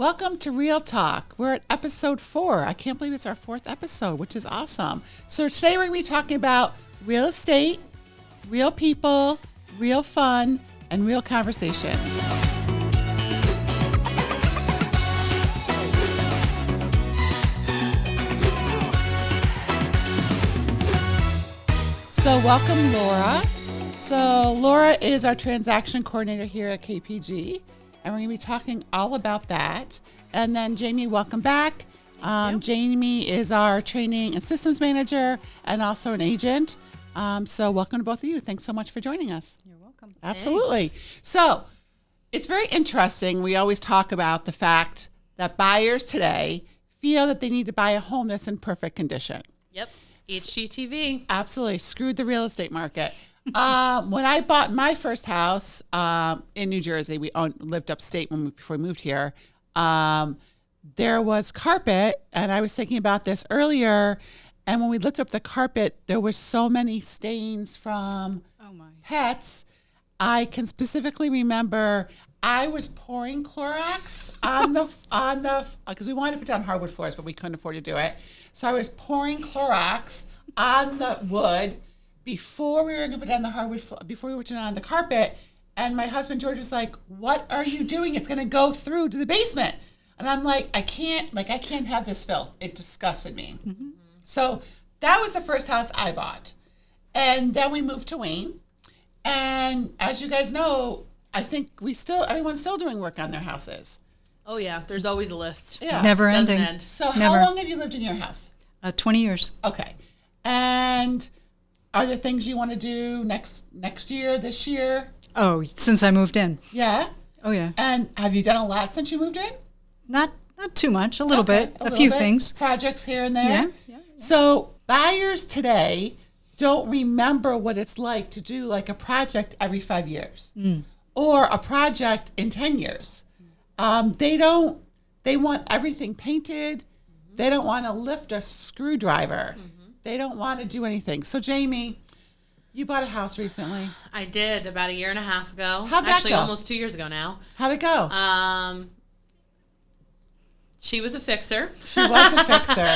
Welcome to Real Talk. We're at episode 4. I can't believe it's our 4th episode, which is awesome. So today we're going to be talking about real estate, real people, real fun, and real conversations. So welcome, Laura. So Laura is our transaction coordinator here at KPG, and we're going to be talking all about that. And then Jamie, welcome back. Jamie is our training and systems manager and also an agent. So welcome to both of you. Thanks so much for joining us. You're welcome. Absolutely. Thanks. So it's very interesting. We always talk about the fact that buyers today feel that they need to buy a home that's in perfect condition. Yep. HGTV. Absolutely. Screwed the real estate market. When I bought my first house in New Jersey, we lived upstate before we moved here. There was carpet, and I was thinking about this earlier. And when we looked up the carpet, there were so many stains from pets. I can specifically remember I was pouring Clorox on the because we wanted to put down hardwood floors, but we couldn't afford to do it. So I was pouring Clorox on the wood before we were going to put down the hardwood before we were turning on the carpet. And my husband George was like, "What are you doing? It's going to go through to the basement." And I'm like, I can't have this filth. It disgusted me. Mm-hmm. So that was the first house I bought. And then we moved to Wayne. And as you guys know, I think everyone's still doing work on their houses. Oh yeah, there's always a list. Yeah. Never ending. Doesn't end. So how long have you lived in your house? 20 years. Okay. And are there things you want to do next year, this year? Oh, since I moved in. Yeah. Oh yeah. And have you done a lot since you moved in? Not too much, a little bit, a little few bit. things. Projects here and there. Yeah. So buyers today don't remember what it's like to do like a project every 5 years or a project in 10 years. They want everything painted. They don't want to lift a screwdriver. They don't want to do anything. So Jamie, you bought a house recently. I did about a year and a half ago. How'd that go? Almost 2 years ago now. How'd it go? She was a fixer. She was a fixer.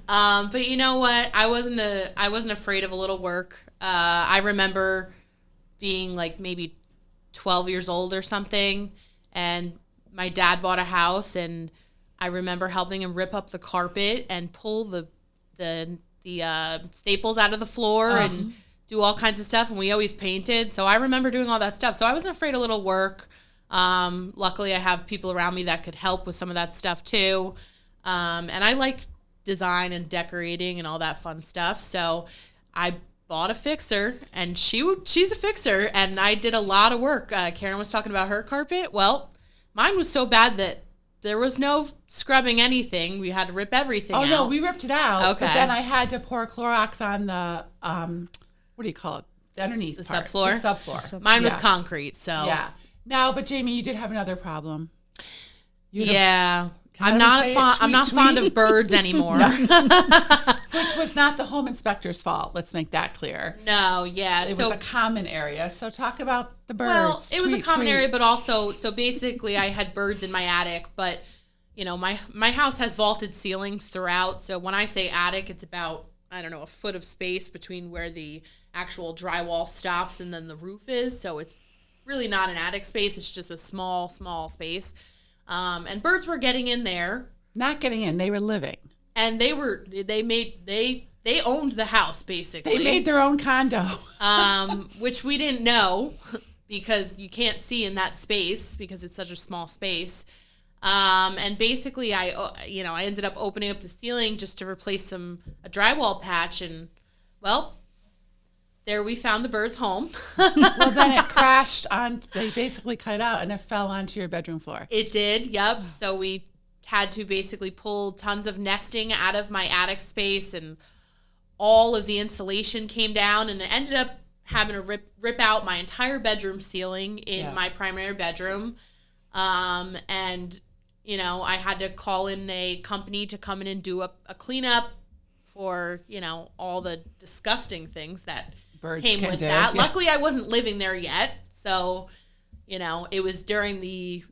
But you know what? I wasn't afraid of a little work. I remember being like maybe 12 years old or something, and my dad bought a house, and I remember helping him rip up the carpet and pull the staples out of the floor and do all kinds of stuff. And we always painted, so I remember doing all that stuff. So I wasn't afraid of little work. Luckily, I have people around me that could help with some of that stuff too. And I like design and decorating and all that fun stuff. So I bought a fixer, and she's a fixer, and I did a lot of work. Karen was talking about her carpet. Well, mine was so bad that there was no scrubbing anything. We had to rip everything out. Oh, no, we ripped it out. Okay. But then I had to pour Clorox on the, what do you call it? The underneath The part. subfloor? The subfloor. Mine was concrete, so. Yeah. Now, but Jamie, you did have another problem. Yeah. I'm not fond of birds anymore. Which was not the home inspector's fault. Let's make that clear. No, yeah. It was a common area. So talk about the birds. Well, it was a common area, but also, so basically I had birds in my attic, but you know, my house has vaulted ceilings throughout. So when I say attic, it's about, I don't know, a foot of space between where the actual drywall stops and then the roof is. So it's really not an attic space. It's just a small space. And birds were getting in there. Not getting in. They were living. And they owned the house, basically. They made their own condo. Which we didn't know because you can't see in that space because it's such a small space. And basically I ended up opening up the ceiling just to replace a drywall patch, and well, there we found the bird's home. Well, then it crashed they basically cut out and it fell onto your bedroom floor. It did, yep. So we had to basically pull tons of nesting out of my attic space, and all of the insulation came down, and it ended up having to rip out my entire bedroom ceiling in my primary bedroom. And, you know, I had to call in a company to come in and do a cleanup for, you know, all the disgusting things that came with that. Yeah. Luckily, I wasn't living there yet. So, you know, it was during the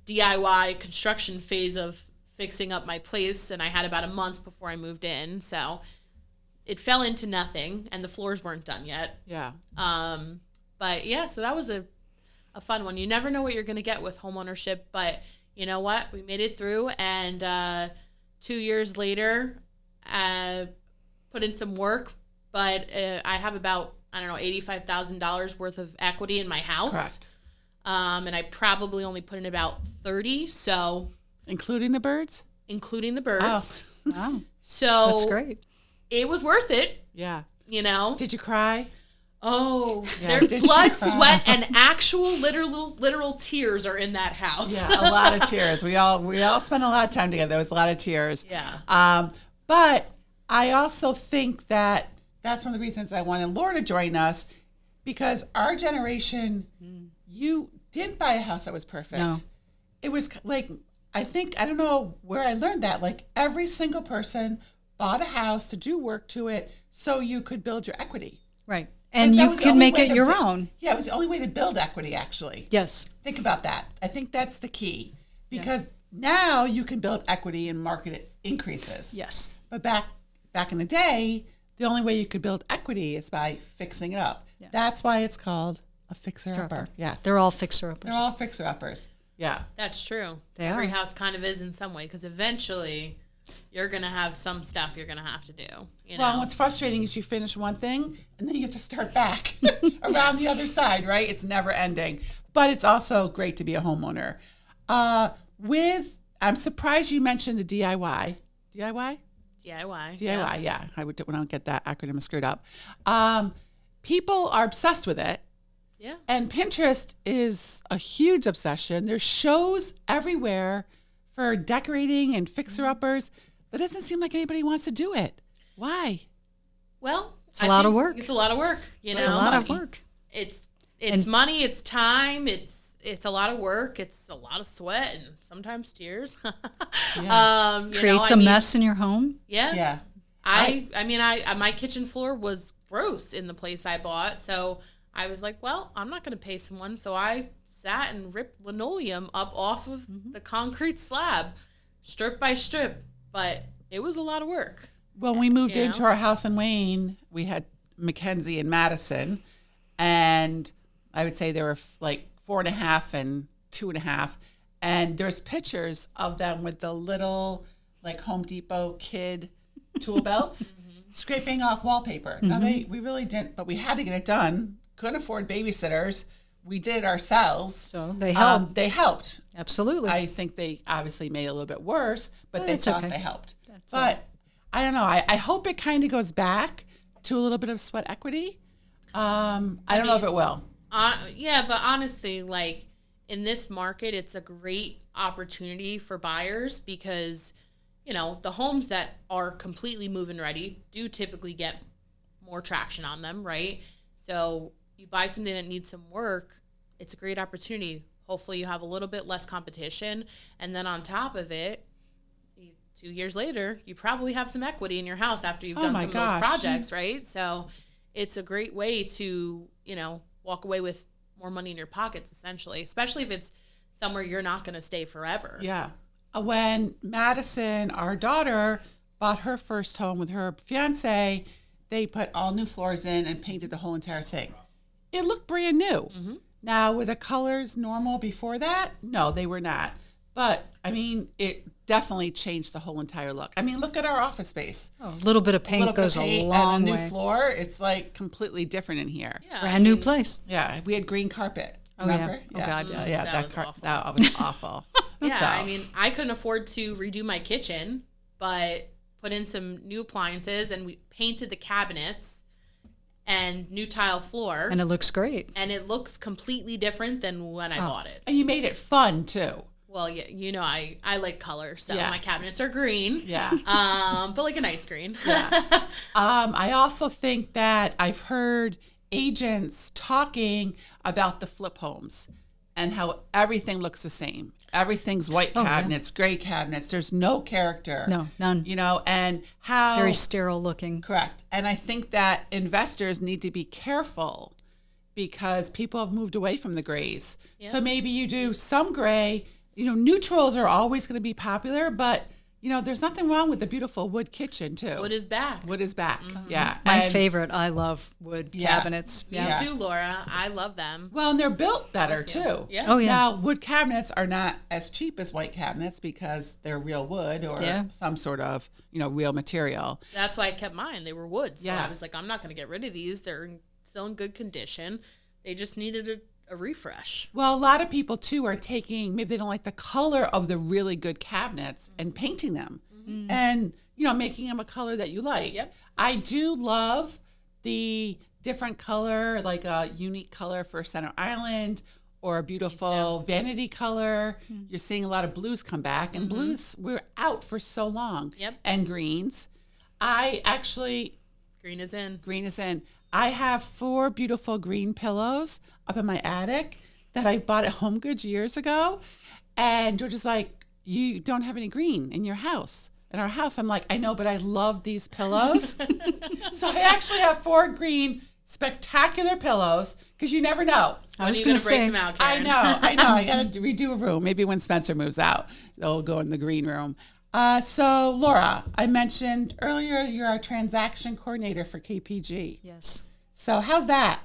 DIY construction phase of fixing up my place, and I had about a month before I moved in. So it fell into nothing, and the floors weren't done yet. Yeah. But yeah, so that was a fun one. You never know what you're going to get with homeownership, but you know what? We made it through, and 2 years later, put in some work, but I have about, I don't know, $85,000 worth of equity in my house. Correct. And I probably only put in about 30, so Including the birds? including the birds. Oh. Wow. So That's great. it was worth it, Yeah. you know. Did you cry? Oh, Yeah, their did she blood, cry? sweat, and actual literal tears are in that house. Yeah, a lot of tears. We all spent a lot of time together. There was a lot of tears. Yeah. But I also think that that's one of the reasons I wanted Laura to join us, because our generation, you didn't buy a house that was perfect. No. It was like, I don't know where I learned that. Like every single person bought a house to do work to it so you could build your equity. Right. And That you was the can only make way it to your bu- own. Yeah, it was the only way to build equity, actually. Yes. Think about that. I think that's the key, because now you can build equity and market increases. Yes. But back in the day, the only way you could build equity is by fixing it up. Yeah. That's why it's called a fixer-upper. Yes. They're all fixer-uppers. They're all fixer-uppers. Yeah. That's true. They Every are. house kind of is in some way, because eventually you're going to have some stuff you're going to have to do. You Well, know? what's frustrating is you finish one thing and then you have to start back around the other side, right? It's never ending. But it's also great to be a homeowner. I'm surprised you mentioned the DIY. DIY? DIY. DIY, yeah. I don't get that acronym screwed up. People are obsessed with it. Yeah. And Pinterest is a huge obsession. There's shows everywhere for decorating and fixer-uppers, but it doesn't seem like anybody wants to do it. Why? Well, It's a lot of work. It's a lot of work. You know, It's a lot of work. It's And- money. It's time. It's a lot of work. It's a lot of sweat and sometimes tears. Creates a mess in your home. Yeah. Yeah. I mean, my kitchen floor was gross in the place I bought, so I was like, well, I'm not going to pay someone, so I sat and ripped linoleum up off of the concrete slab, strip by strip, but it was a lot of work. When we moved You into know? our house in Wayne, we had Mackenzie and Madison, and I would say they were like 4.5 and 2.5. And there's pictures of them with the little like Home Depot kid tool belts scraping off wallpaper. Now we really didn't, but we had to get it done. Couldn't afford babysitters. We did it ourselves. So they help. They helped. Absolutely. I think they obviously made it a little bit worse, but Well, they it's thought okay. they helped. That's But I don't know. I hope it kind of goes back to a little bit of sweat equity. I don't know if it will. Yeah, but honestly, like in this market, it's a great opportunity for buyers because, you know, the homes that are completely move-in ready do typically get more traction on them, right? So you buy something that needs some work, it's a great opportunity. Hopefully you have a little bit less competition. And then on top of it, 2 years later, you probably have some equity in your house after you've done my some of gosh. those projects, right? So it's a great way to, you know, walk away with more money in your pockets, essentially, especially if it's somewhere you're not going to stay forever. Yeah. When Madison, our daughter, bought her first home with her fiance, they put all new floors in and painted the whole entire thing. It looked brand new. Now, were the colors normal before that? No, they were not. But, I mean, it definitely changed the whole entire look. I mean, look at our office space. a little bit of paint Little bit of goes paint a long and a new way. floor. It's like completely different in here. Yeah, Brand new place. Yeah, we had green carpet. Oh, yeah. Remember? Oh, God, yeah. Yeah, That was awful. That was awful. Yeah, So, I mean, I couldn't afford to redo my kitchen, but put in some new appliances and we painted the cabinets and new tile floor. And it looks great. And it looks completely different than when I bought it. and you made it fun too. Well, yeah, you know, I like color, so Yeah. my cabinets are green. Yeah. But like a nice green. I also think that I've heard agents talking about the flip homes and how everything looks the same. Everything's white cabinets, gray cabinets. There's no character. No, none. You know, and how Very sterile looking. correct. And I think that investors need to be careful because people have moved away from the grays. So maybe you do some gray, neutrals are always going to be popular, but there's nothing wrong with the beautiful wood kitchen too. Wood is back. Wood is back. Yeah. My favorite. I love wood cabinets. Me too, Laura. I love them. Well, and they're built better too. Yeah. Oh, yeah. Now, wood cabinets are not as cheap as white cabinets because they're real wood or some sort of, real material. That's why I kept mine. They were wood. So Yeah. I was like, I'm not going to get rid of these. They're still in good condition. They just needed a refresh. Well, a lot of people too are taking, maybe they don't like the color of the really good cabinets and painting them and, making them a color that you like. Yep. I do love the different color, like a unique color for Center Island or a beautiful vanity color. You're seeing a lot of blues come back, and blues were out for so long. Yep. And greens. Green is in. Green is in. I have 4 beautiful green pillows up in my attic that I bought at Home Goods years ago. And George is like, you don't have any green in your house. In our house, I'm like, I know, but I love these pillows. So I actually have 4 green spectacular pillows because you never know. I was going to break say, them out, Karen? I know. I got to redo a room. Maybe when Spencer moves out, they'll go in the green room. So Laura, I mentioned earlier you're our transaction coordinator for KPG. yes. So how's that?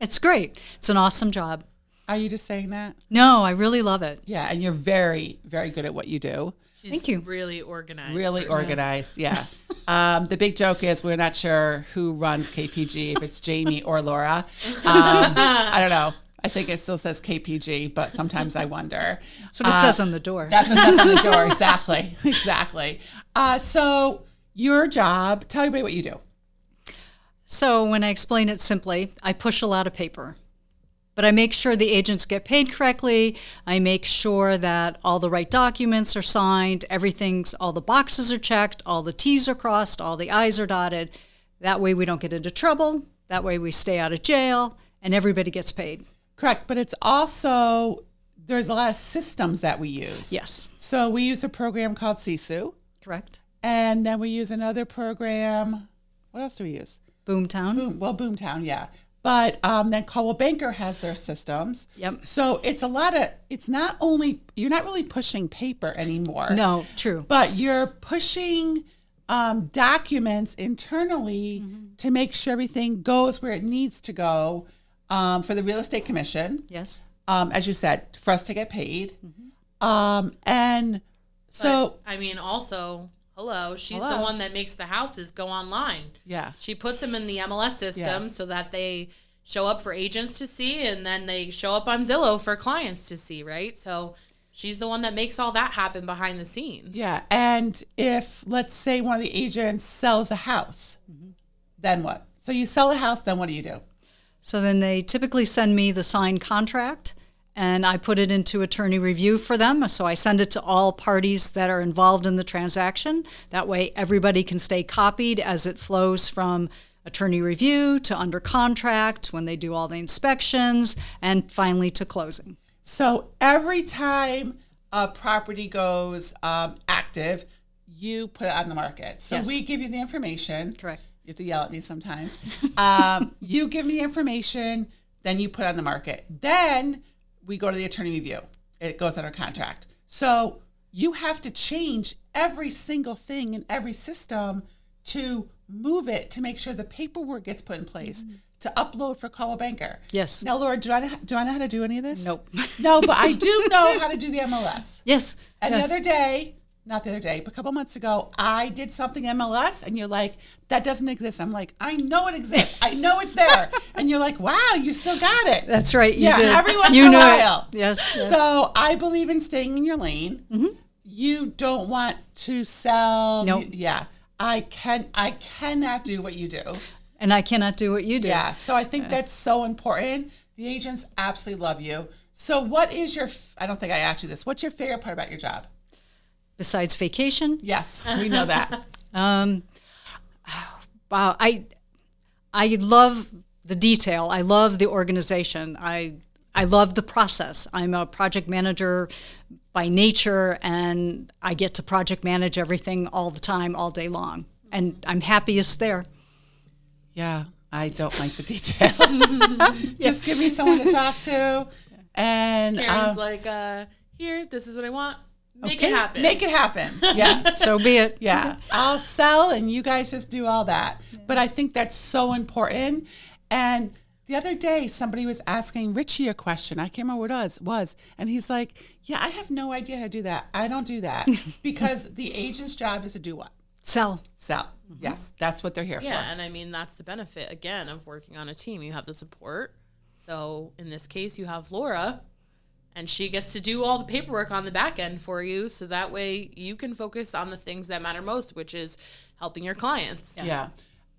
It's great. It's an awesome job. Are you just saying that? No, I really love it. Yeah, and you're very, very good at what you do. She's Thank you. really organized. Really person. organized, yeah. The big joke is we're not sure who runs KPG, if it's Jamie or Laura. I don't know. I think it still says KPG, but sometimes I wonder. That's what it says on the door. That's what it says on the door, exactly. Exactly. So your job, tell everybody what you do. So when I explain it simply, I push a lot of paper. But I make sure the agents get paid correctly. I make sure that all the right documents are signed, all the boxes are checked, all the T's are crossed, all the I's are dotted. That way we don't get into trouble. That way we stay out of jail and everybody gets paid. Correct, but it's also, there's a lot of systems that we use. Yes. So we use a program called Sisu, Correct. and then we use another program. What else do we use? Boomtown. Boomtown, yeah. But then Coldwell Banker has their systems. Yep. So it's not only, you're not really pushing paper anymore. No, true. But you're pushing documents internally to make sure everything goes where it needs to go for the Real Estate Commission. Yes. As you said, for us to get paid. And so. But, I mean, also, she's the one that makes the houses go online. Yeah. She puts them in the MLS system so that they show up for agents to see, and then they show up on Zillow for clients to see, right? So she's the one that makes all that happen behind the scenes. Yeah. And if, let's say, one of the agents sells a house, then what? So you sell a house, then what do you do? So then they typically send me the signed contract and I put it into attorney review for them. So I send it to all parties that are involved in the transaction. That way everybody can stay copied as it flows from attorney review to under contract, when they do all the inspections, and finally to closing. So every time a property goes active, you put it on the market. So Yes. we give you the information. Correct. You have to yell at me sometimes. You give me the information, then you put it on the market. Then we go to the attorney review. It goes under contract. So you have to change every single thing in every system to move it to make sure the paperwork gets put in place to upload for Coldwell Banker. Yes. Now, Laura, do I know how to do any of this? Nope. No, but I do know how to do the MLS. Yes. And yes. the other day, not the other day, but a couple months ago, I did something MLS, and you're like, that doesn't exist. I'm like, I know it exists. I know it's there. And you're like, wow, you still got it. That's right. You yeah, did. every once you in a know while. It. Yes, yes. So I believe in staying in your lane. You don't want to sell. Nope. Yeah. I cannot do what you do. And I cannot do what you do. Yeah. So I think that's so important. The agents absolutely love you. So what is I don't think I asked you this. What's your favorite part about your job? Besides vacation? Yes, we know that. Wow. I love the detail. I love the organization. I love the process. I'm a project manager by nature, and I get to project manage everything all the time, all day long. And I'm happiest there. Yeah, I don't like the details. Just give me someone to talk to. And Karen's like, here, this is what I want. Make it happen. Make it happen. Yeah. So be it. Yeah. I'll sell and you guys just do all that. Yeah. But I think that's so important. And the other day, somebody was asking Richie a question. I can't remember what it was. And he's like, yeah, I have no idea how to do that. I don't do that. Because the agent's job is to do what? Sell. Mm-hmm. Yes. That's what they're here for. Yeah. And I mean, that's the benefit, again, of working on a team. You have the support. So in this case, you have Laura. And she gets to do all the paperwork on the back end for you. So that way you can focus on the things that matter most, which is helping your clients. Yeah.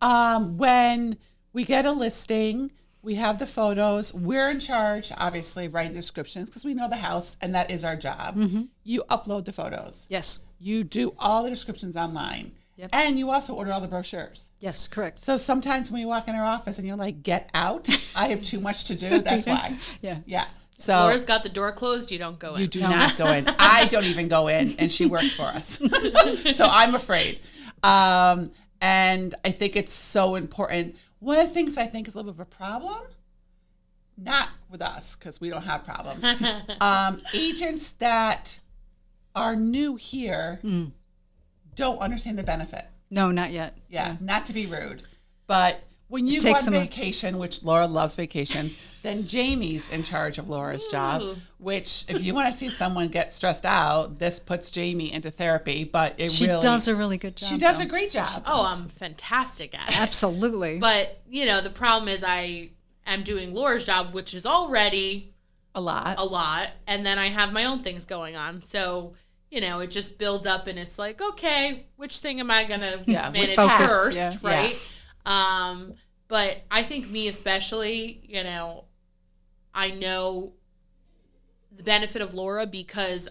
When we get a listing, we have the photos. We're in charge, obviously, writing the descriptions because we know the house and that is our job. Mm-hmm. You upload the photos. Yes. You do all the descriptions online. Yep. And you also order all the brochures. Yes, correct. So sometimes when you walk in our office and you're like, get out, I have too much to do. That's why. Yeah. So Laura's got the door closed. You don't go in. You do not go in. I don't even go in, and she works for us. So I'm afraid. And I think it's so important. One of the things I think is a little bit of a problem, not with us, because we don't have problems, agents that are new here don't understand the benefit. No, not yet. Yeah, not to be rude. But when you go on vacation, which Laura loves vacations, then Jamie's in charge of Laura's job, which if you want to see someone get stressed out, this puts Jamie into therapy. But she does a really good job. She does a great job. I'm fantastic at it. Absolutely. But, the problem is I am doing Laura's job, which is already a lot. And then I have my own things going on. So, it just builds up and it's like, okay, which thing am I going to manage first, right? Yeah. But I think me especially, I know the benefit of Laura because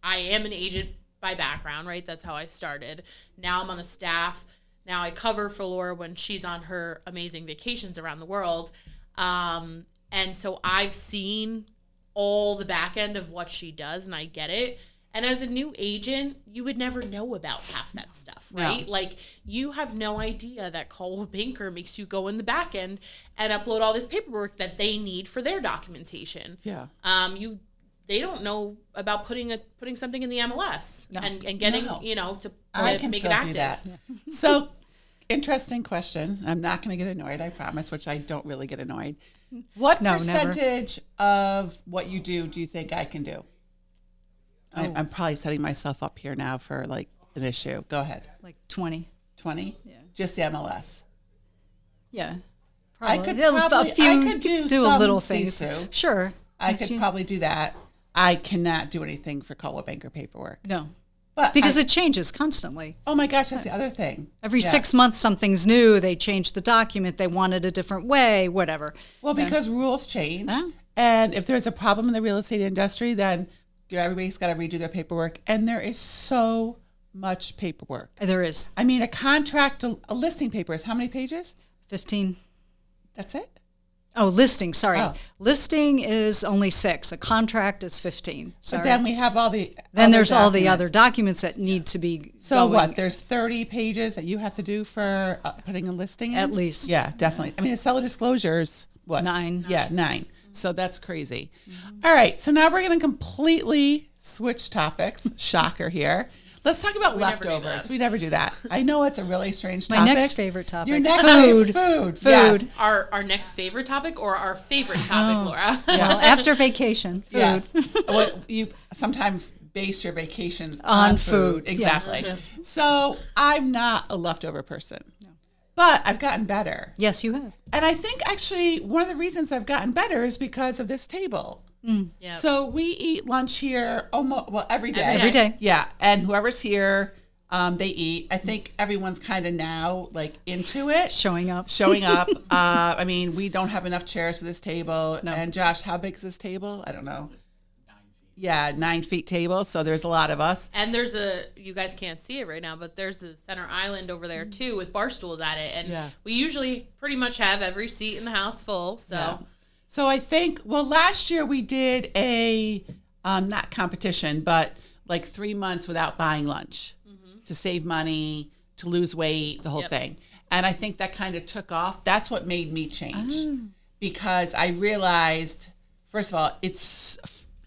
I am an agent by background, right? That's how I started. Now I'm on the staff. Now I cover for Laura when she's on her amazing vacations around the world. And so I've seen all the back end of what she does and I get it. And as a new agent, you would never know about half that stuff, right? No. Like, you have no idea that Coldwell Banker makes you go in the back end and upload all this paperwork that they need for their documentation. Yeah. They don't know about putting something in the MLS and getting, to make it active. Do that. Yeah. So, interesting question. I'm not going to get annoyed, I promise, which I don't really get annoyed. What percentage of what you do you think I can do? I'm probably setting myself up here now for like an issue. Go ahead. Like 20. 20? Yeah. Just the MLS. Yeah. Probably. I could do a little things. Sure. I could probably do that. I cannot do anything for Coldwell Banker paperwork. No. But because it changes constantly. Oh my gosh, that's the other thing. Every 6 months something's new. They change the document. They want it a different way, whatever. Well, because rules change. And if there's a problem in the real estate industry, then everybody's got to redo their paperwork. And there is so much paperwork. There is. I mean, a contract, a listing paper is how many pages? 15. That's it? Oh, listing, sorry. Oh. Listing is only 6. A contract is 15. Sorry. But then we have all the all the other documents that need to be going. There's 30 pages that you have to do for putting a listing in? At least. Yeah, definitely. I mean, the seller disclosures, what? 9. Yeah, 9. So that's crazy. Mm-hmm. All right. So now we're going to completely switch topics. Shocker here. Let's talk about leftovers. We never do that. I know it's a really strange topic. My next favorite topic. Your next food. Yes. Our next favorite topic or our favorite topic, Laura? Yeah. Well, after vacation, food. Yes. Well, you sometimes base your vacations on food. Exactly. Yes. So I'm not a leftover person. No. But I've gotten better. Yes, you have. And I think actually one of the reasons I've gotten better is because of this table. Yep. So we eat lunch here every day. Every day. Yeah. And whoever's here, they eat. I think everyone's kind of now like into it. Showing up. I mean, we don't have enough chairs for this table. No. And Josh, how big is this table? I don't know. 9 feet table, so there's a lot of us. And you guys can't see it right now, but there's a center island over there too with bar stools at it. And we usually pretty much have every seat in the house full. So I think, last year we did a, not competition, but like 3 months without buying lunch to save money, to lose weight, the whole thing. And I think that kind of took off. That's what made me change because I realized, first of all, it's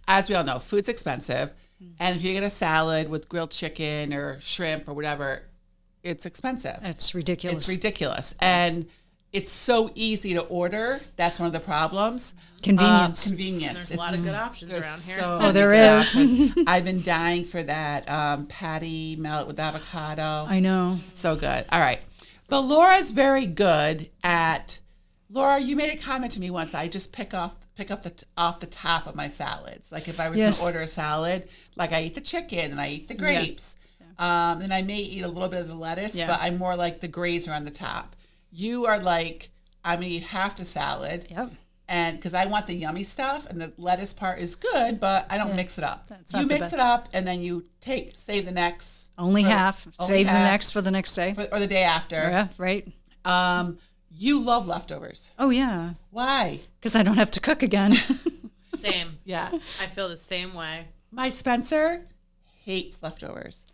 as we all know, food's expensive. And if you get a salad with grilled chicken or shrimp or whatever, it's expensive. It's ridiculous. It's ridiculous. And it's so easy to order. That's one of the problems. Convenience. Convenience. There's a lot of good options around here. So Oh, there many good is. options. I've been dying for that patty melt with avocado. I know. So good. All right. But Laura's very good at, Laura, you made a comment to me once. I just pick up off the top of my salads. Like if I was going to order a salad, like I eat the chicken and I eat the grapes. And I may eat a little bit of the lettuce, but I'm more like the grazer on the top. You are like, I'm going to eat half the salad. Yep. And because I want the yummy stuff, and the lettuce part is good, but I don't mix it up. You mix it up, and then you save the next. Only half. Save the next for the next day. Or the day after. Yeah, right. You love leftovers. Oh, yeah. Why? Because I don't have to cook again. Same. Yeah. I feel the same way. My Spencer hates leftovers.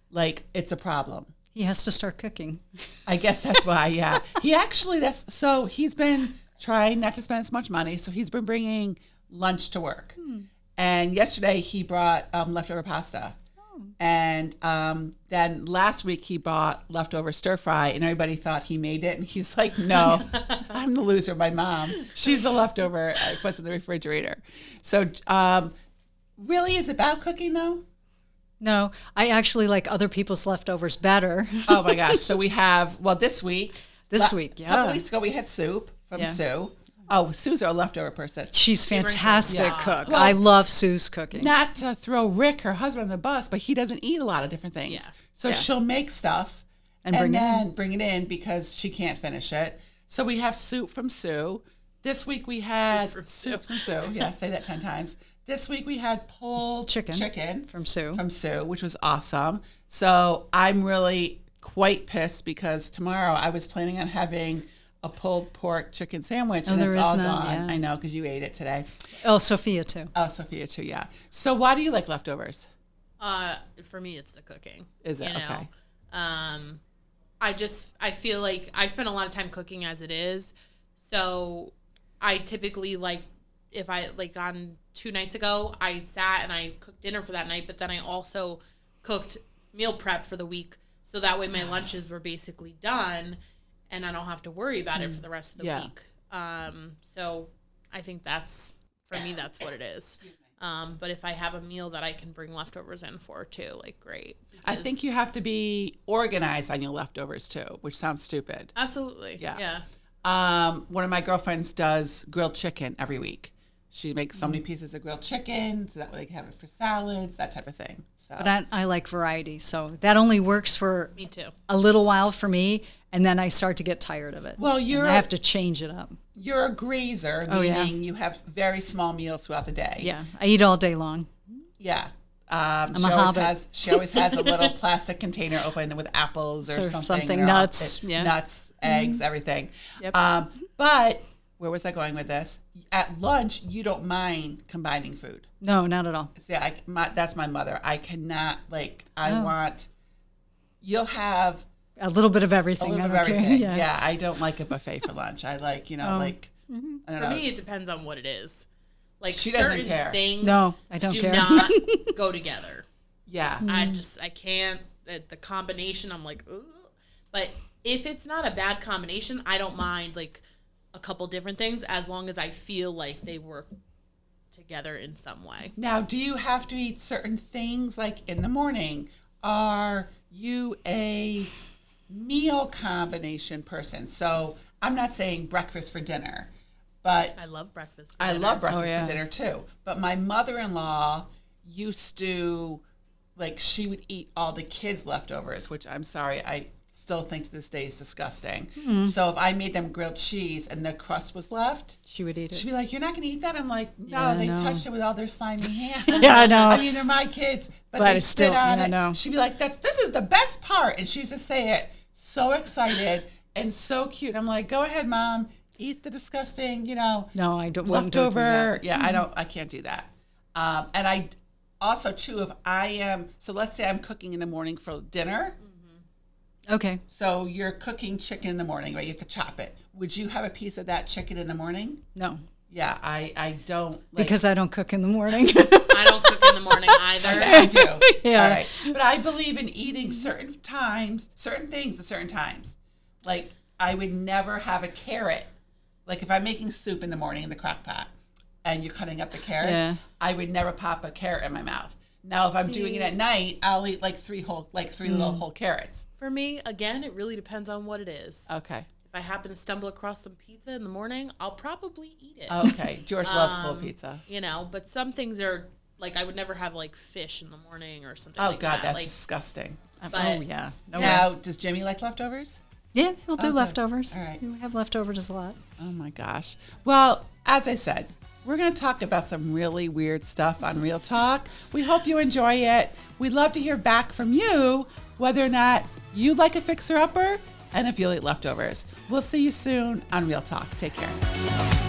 Like, it's a problem. He has to start cooking. I guess that's why, yeah. He's been trying not to spend as much money, so he's been bringing lunch to work. And yesterday he brought leftover pasta. And then last week he bought leftover stir fry, and everybody thought he made it. And he's like, no, I'm the loser. My mom, she's the leftover. I put in the refrigerator. So really, is it about cooking though? No, I actually like other people's leftovers better. Oh my gosh. So we have, this week. A couple weeks ago we had soup from Sue. Oh, Sue's our leftover person. She's fantastic cook. Well, I love Sue's cooking. Not to throw Rick, her husband, on the bus, but he doesn't eat a lot of different things. Yeah. So she'll make stuff and bring it in because she can't finish it. So we have soup from Sue. This week we had soup from Sue. Yeah, say that 10 times. This week we had pulled chicken from Sue. Which was awesome. So I'm really quite pissed because tomorrow I was planning on having a pulled pork chicken sandwich, and it's all gone. Yeah. I know, because you ate it today. Oh, Sophia too. Oh, Sophia too, yeah. So why do you like leftovers? For me, it's the cooking. Is it? Okay. I feel like I spend a lot of time cooking as it is. So I typically on 2 nights ago, I sat and I cooked dinner for that night, but then I also cooked meal prep for the week. So that way my lunches were basically done and I don't have to worry about it for the rest of the week. So I think for me, that's what it is. But if I have a meal that I can bring leftovers in for too, great. I think you have to be organized on your leftovers too, which sounds stupid. Absolutely. Yeah. One of my girlfriends does grilled chicken every week. She makes so many pieces of grilled chicken so that way they can have it for salads, that type of thing. So. But I like variety, so that only works for me too. A little while for me, and then I start to get tired of it. Well, I have to change it up. You're a grazer, meaning you have very small meals throughout the day. Yeah, I eat all day long. Yeah. I'm a hobbit. She always has a little plastic container open with apples or something. Nuts. Nuts, eggs, everything. Yep. But where was I going with this? At lunch, you don't mind combining food. No, not at all. See, that's my mother. I cannot, you'll have a little bit of everything. Yeah, I don't like a buffet for lunch. I like, I don't know. For me, it depends on what it is. She doesn't care. Things no, I don't care. Do not go together. Yeah. I can't, the combination, I'm like, ugh. But if it's not a bad combination, I don't mind, a couple different things as long as I feel like they work together in some way. Now, do you have to eat certain things in the morning? Are you a meal combination person? So I'm not saying breakfast for dinner, but I love breakfast for dinner too. But my mother-in-law used to, she would eat all the kids' leftovers, which I'm sorry, I still think to this day is disgusting. So if I made them grilled cheese and the crust was left, she would eat it. She'd be like, "You're not going to eat that?" I'm like, "No, they touched it with all their slimy hands." Yeah, I know. I mean, they're my kids, but they spit on it. No. She'd be like, "This is the best part," and she used to say it so excited and so cute. I'm like, "Go ahead, Mom, eat the disgusting, No, I don't. Leftover. Yeah, I can't do that. And I also too, so let's say I'm cooking in the morning for dinner. Okay. So you're cooking chicken in the morning, right? You have to chop it. Would you have a piece of that chicken in the morning? No. Yeah, I don't. Because I don't cook in the morning. the morning either. Okay, I do. Yeah. All right. But I believe in eating certain things at certain times. Like, I would never have a carrot. Like, if I'm making soup in the morning in the crock pot and you're cutting up the carrots, I would never pop a carrot in my mouth. Now, if I'm doing it at night, I'll eat like three little whole carrots. For me, again, it really depends on what it is. Okay. If I happen to stumble across some pizza in the morning, I'll probably eat it. Okay. George loves cold pizza. You know, but some things are, like, I would never have, like, fish in the morning or something Oh, like God, that. that's Like, disgusting. Oh, yeah. No way. Now, does Jimmy like leftovers? Yeah, he'll do Okay. leftovers. All right. We have leftovers a lot. Oh, my gosh. Well, as I said, we're going to talk about some really weird stuff on Real Talk. We hope you enjoy it. We'd love to hear back from you whether or not you like a fixer-upper and if you'll eat leftovers. We'll see you soon on Real Talk. Take care.